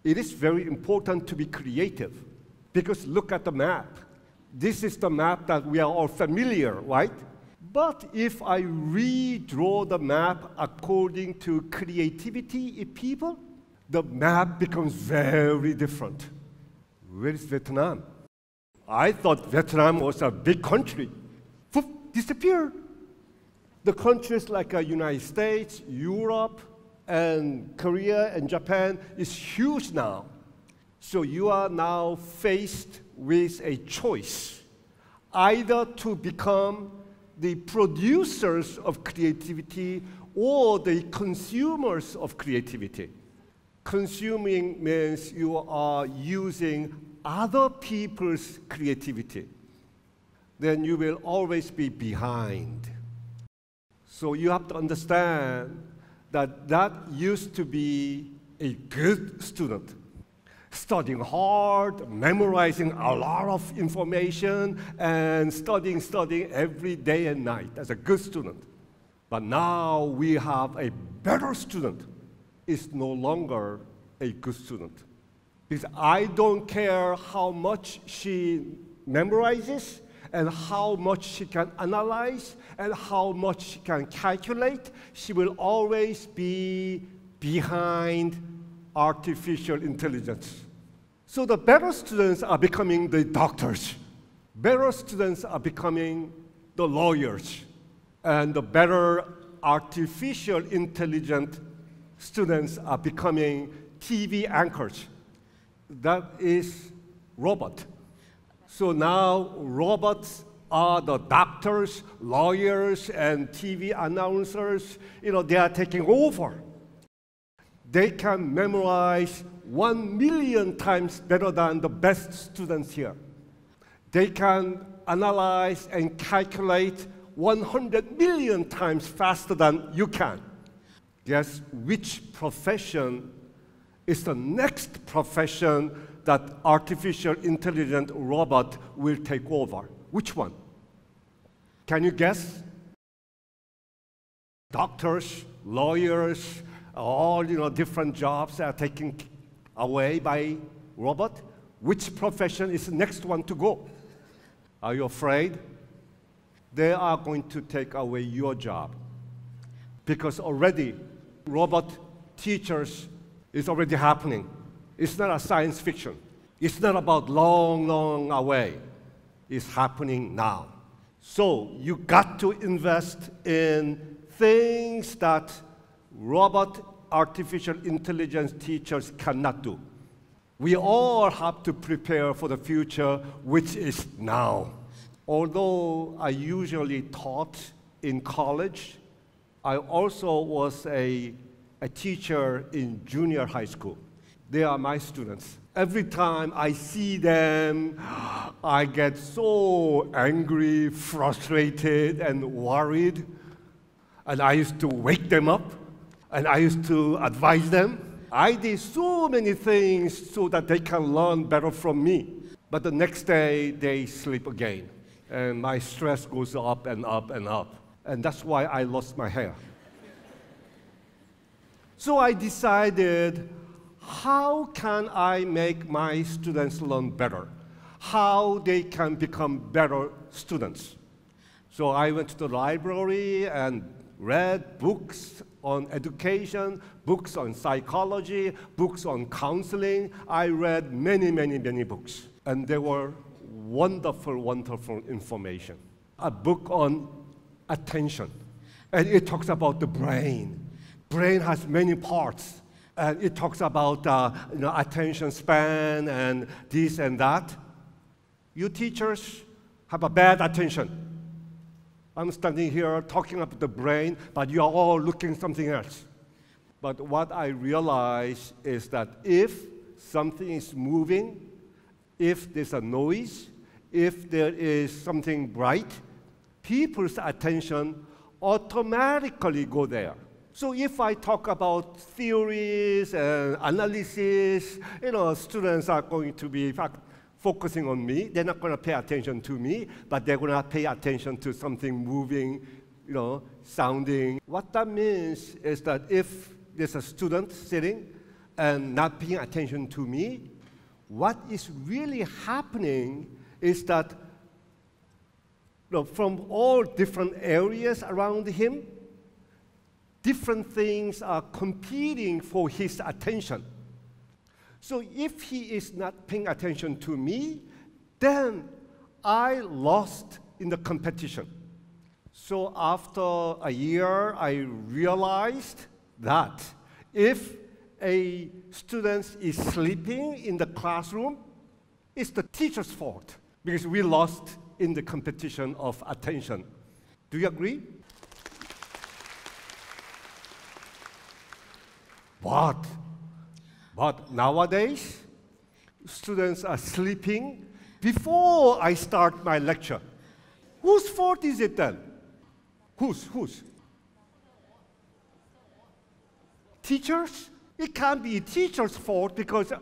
it is very important to be creative. Because look at the map. This is the map that we are all familiar, right? But if I redraw the map according to creativity in people, the map becomes very different. Where is Vietnam? I thought Vietnam was a big country. Poof, disappeared. The countries like the United States, Europe, and Korea and Japan is huge now. So you are now faced with a choice, either to become the producers of creativity or the consumers of creativity. Consuming means you are using other people's creativity. Then you will always be behind. So you have to understand that that used to be a good student, studying hard, memorizing a lot of information, and studying every day and night as a good student. But now we have a better student. Is no longer a good student. Because I don't care how much she memorizes and how much she can analyze and how much she can calculate, she will always be behind artificial intelligence. So the better students are becoming the doctors. Better students are becoming the lawyers. And the better artificial intelligent students are becoming TV anchors. That is robot. So now robots are the doctors, lawyers, and TV announcers. They are taking over. They can memorize 1 million times better than the best students here. They can analyze and calculate 100 million times faster than you can. Guess which profession is the next profession that artificial intelligent robot will take over? Which one? Can you guess? Doctors, lawyers, all different jobs are taken away by robot. Which profession is the next one to go? Are you afraid? They are going to take away your job. Because already robot teachers is already happening. It's not a science fiction. It's not about long, long away. It's happening now. So you got to invest in things that robot artificial intelligence teachers cannot do. We all have to prepare for the future, which is now. Although I usually taught in college, I also was a teacher in junior high school. They are my students. Every time I see them, I get so angry, frustrated, and worried. And I used to wake them up, and I used to advise them. I did so many things so that they can learn better from me. But the next day, they sleep again. And my stress goes up and up and up. And that's why I lost my hair. So I decided, how can I make my students learn better? How they can become better students? So I went to the library and read books on education, books on psychology, books on counseling. I read many, many, many books. And they were wonderful, wonderful information. A book on attention. And it talks about the brain. Brain has many parts. And it talks about attention span and this and that. You teachers have a bad attention. I'm standing here talking about the brain, but you are all looking something else. But what I realize is that if something is moving, if there's a noise, if there is something bright, people's attention automatically go there. So if I talk about theories and analysis, students are going to be focusing on me. They're not going to pay attention to me, but they're going to pay attention to something moving, sounding. What that means is that if there's a student sitting, and not paying attention to me, what is really happening is that from all different areas around him, different things are competing for his attention. So if he is not paying attention to me, then I lost in the competition. So after a year, I realized that if a student is sleeping in the classroom, it's the teacher's fault because we lost in the competition of attention. Do you agree? But nowadays, students are sleeping before I start my lecture. Whose fault is it then? Whose? Teachers? It can't be teacher's fault because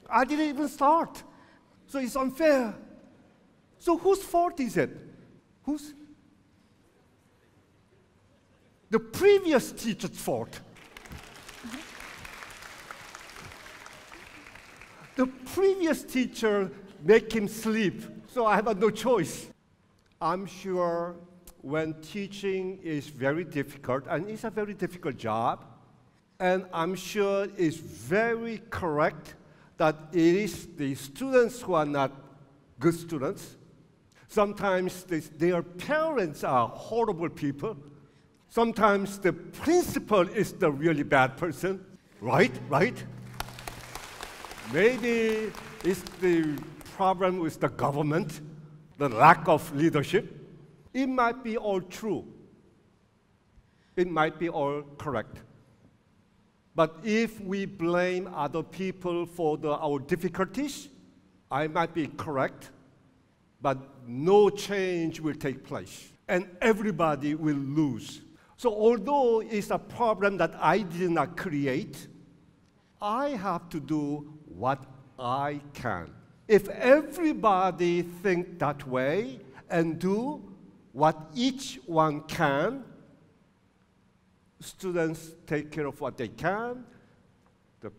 I didn't even start. So it's unfair. So whose fault is it? Whose? The previous teacher's fault. The previous teacher make him sleep, so I have no choice. I'm sure when teaching is very difficult, and it's a very difficult job, and I'm sure it's very correct that it is the students who are not good students. Sometimes their parents are horrible people. Sometimes the principal is the really bad person, right? Maybe it's the problem with the government, the lack of leadership. It might be all true. It might be all correct. But if we blame other people for our difficulties, I might be correct, but no change will take place, and everybody will lose. So although it's a problem that I did not create, I have to do what I can. If everybody think that way and do what each one can, students take care of what they can, the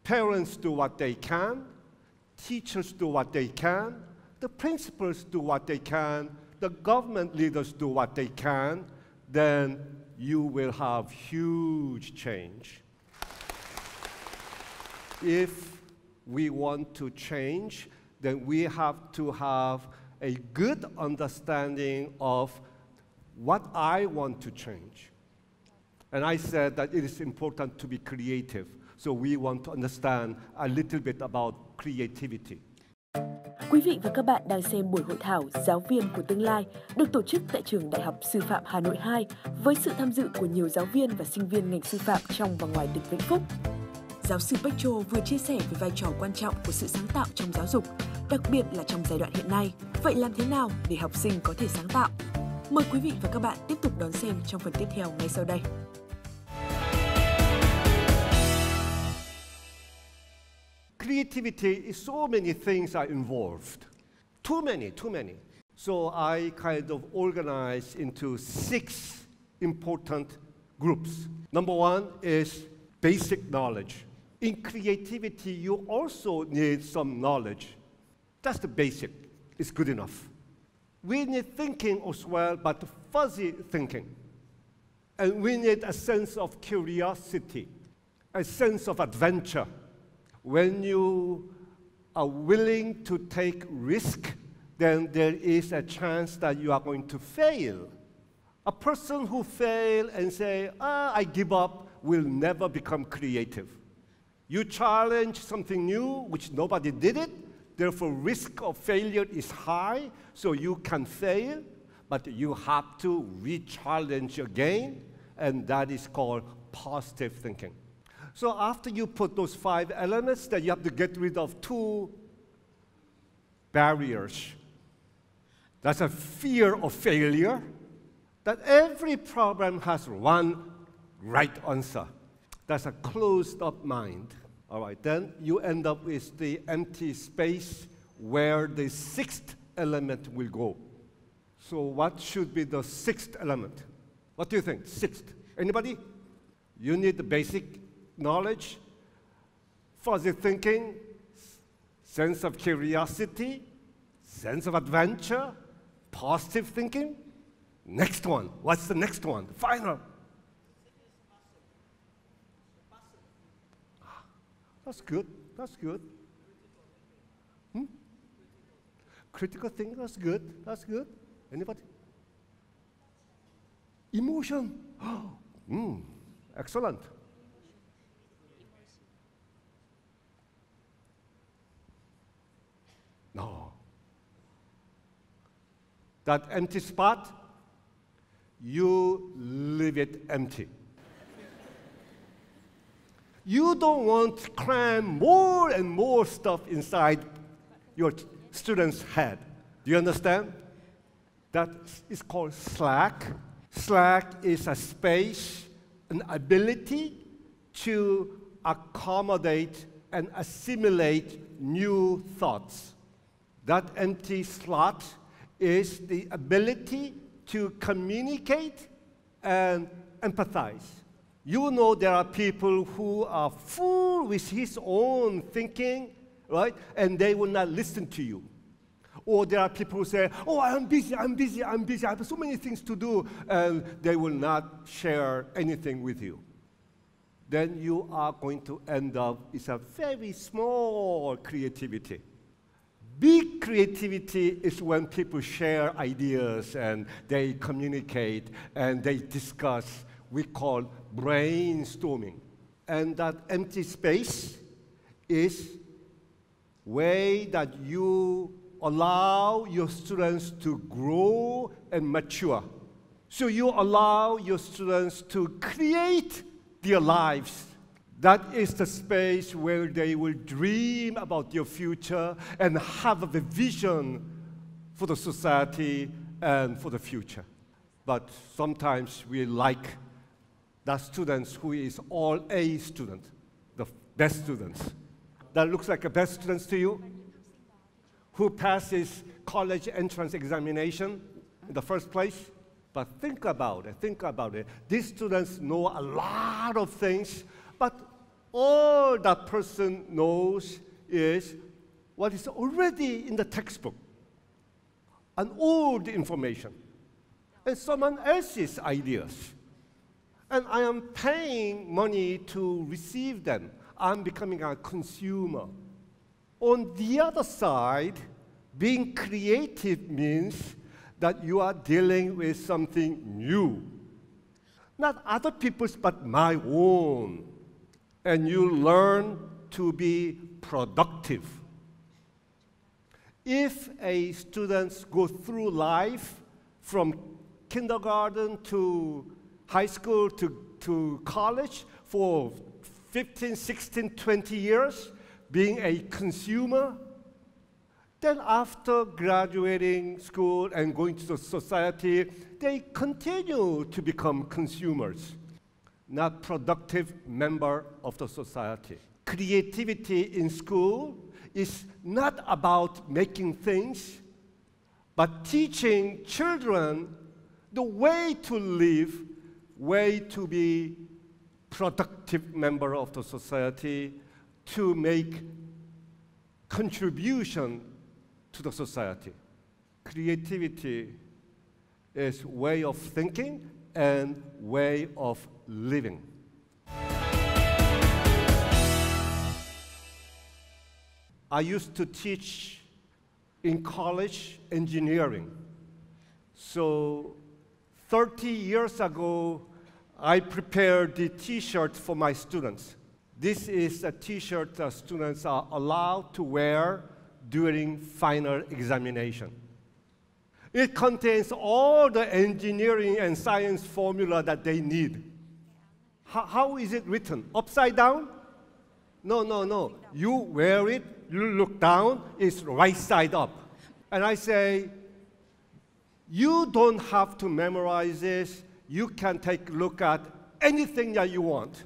parents do what they can, teachers do what they can, the principals do what they can, the government leaders do what they can, then you will have huge change. If we want to change, then we have to have a good understanding of what I want to change. And I said that it is important to be creative. So we want to understand a little bit about creativity. Quý vị và các bạn đang xem buổi hội thảo Giáo viên của tương lai được tổ chức tại Trường Đại học Sư phạm Hà Nội 2 với sự tham dự của nhiều giáo viên và sinh viên ngành sư phạm trong và ngoài tỉnh Vĩnh Phúc. Giáo sư Peck Cho vừa chia sẻ về vai trò quan trọng của sự sáng tạo trong giáo dục, đặc biệt là trong giai đoạn hiện nay. Vậy làm thế nào để học sinh có thể sáng tạo? Mời quý vị và các bạn tiếp tục đón xem trong phần tiếp theo ngay sau đây. Creativity is so many things are involved. Too many. So I kind of organized into 6 important groups. Number 1 is basic knowledge. In creativity, you also need some knowledge. That's the basic. It's good enough. We need thinking as well, but fuzzy thinking. And we need a sense of curiosity, a sense of adventure. When you are willing to take risk, then there is a chance that you are going to fail. A person who fails and say, I give up, will never become creative. You challenge something new, which nobody did it, therefore risk of failure is high, so you can fail, but you have to re-challenge again, and that is called positive thinking. So after you put those 5 elements, then you have to get rid of 2 barriers. That's a fear of failure, that every problem has one right answer. That's a closed-up mind. All right, then you end up with the empty space where the 6th element will go. So what should be the 6th element? What do you think? 6th. Anybody? You need the basic knowledge, fuzzy thinking, sense of curiosity, sense of adventure, positive thinking. Next one. What's the next one? Final. That's good. That's good. Critical thinking, that's good. That's good. Anybody? Emotion. Excellent. No. That empty spot, you leave it empty. You don't want to cram more and more stuff inside your student's head. Do you understand? That is called slack. Slack is a space, an ability to accommodate and assimilate new thoughts. That empty slot is the ability to communicate and empathize. You know there are people who are full with his own thinking, right? And they will not listen to you. Or there are people who say, oh, I'm busy, I have so many things to do, and they will not share anything with you. Then you are going to end up with a very small creativity. Big creativity is when people share ideas and they communicate and they discuss. We call brainstorming. And that empty space is way that you allow your students to grow and mature. So you allow your students to create their lives. That is the space where they will dream about their future and have a vision for the society and for the future. But sometimes we like the students who is all A student, the best students. That looks like a best students to you? Who passes college entrance examination in the first place? But think about it. These students know a lot of things, but all that person knows is what is already in the textbook, an old information, and someone else's ideas. And I am paying money to receive them. I'm becoming a consumer. On the other side, being creative means that you are dealing with something new. Not other people's, but my own. And you learn to be productive. If a student goes through life from kindergarten to high school to college for 15, 16, 20 years, being a consumer, then after graduating school and going to the society, they continue to become consumers, not productive member of the society. Creativity in school is not about making things, but teaching children the way to live, way to be productive member of the society, to make contribution to the society. Creativity is way of thinking and way of living. I used to teach in college engineering. So 30 years ago, I prepared the T-shirt for my students. This is a T-shirt that students are allowed to wear during final examination. It contains all the engineering and science formula that they need. How is it written? Upside down? No. You wear it, you look down, it's right side up. And I say, you don't have to memorize this. You can take a look at anything that you want.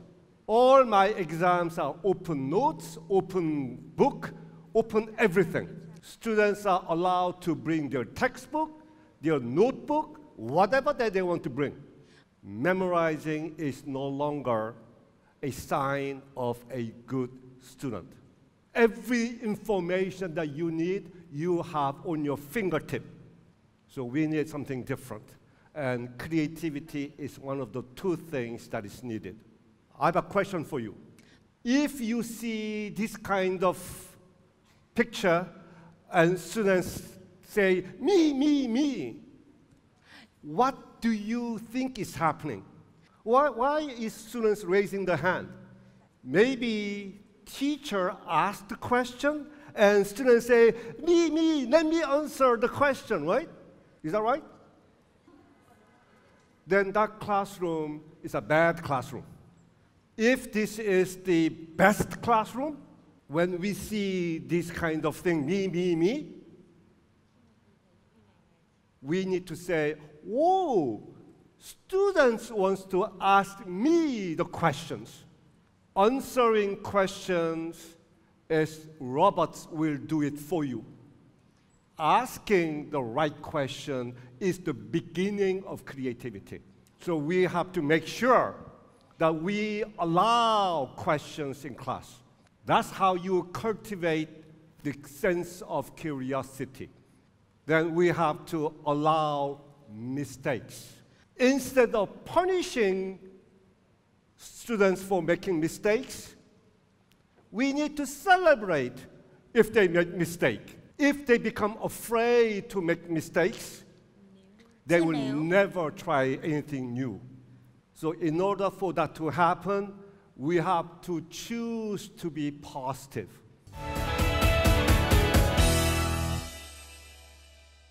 All my exams are open notes, open book, open everything. Students are allowed to bring their textbook, their notebook, whatever that they want to bring. Memorizing is no longer a sign of a good student. Every information that you need, you have on your fingertip. So we need something different. And creativity is one of the two things that is needed. I have a question for you. If you see this kind of picture and students say, me, me, me, what do you think is happening? Why is students raising their hand? Maybe teacher asked the question and students say, me, let me answer the question, right? Is that right? Then that classroom is a bad classroom. If this is the best classroom, when we see this kind of thing, me, we need to say, whoa, students want to ask me the questions. Answering questions is robots will do it for you. Asking the right question is the beginning of creativity. So we have to make sure that we allow questions in class. That's how you cultivate the sense of curiosity. Then we have to allow mistakes. Instead of punishing students for making mistakes, we need to celebrate if they make mistake. If they become afraid to make mistakes, they will never try anything new. So in order for that to happen, we have to choose to be positive.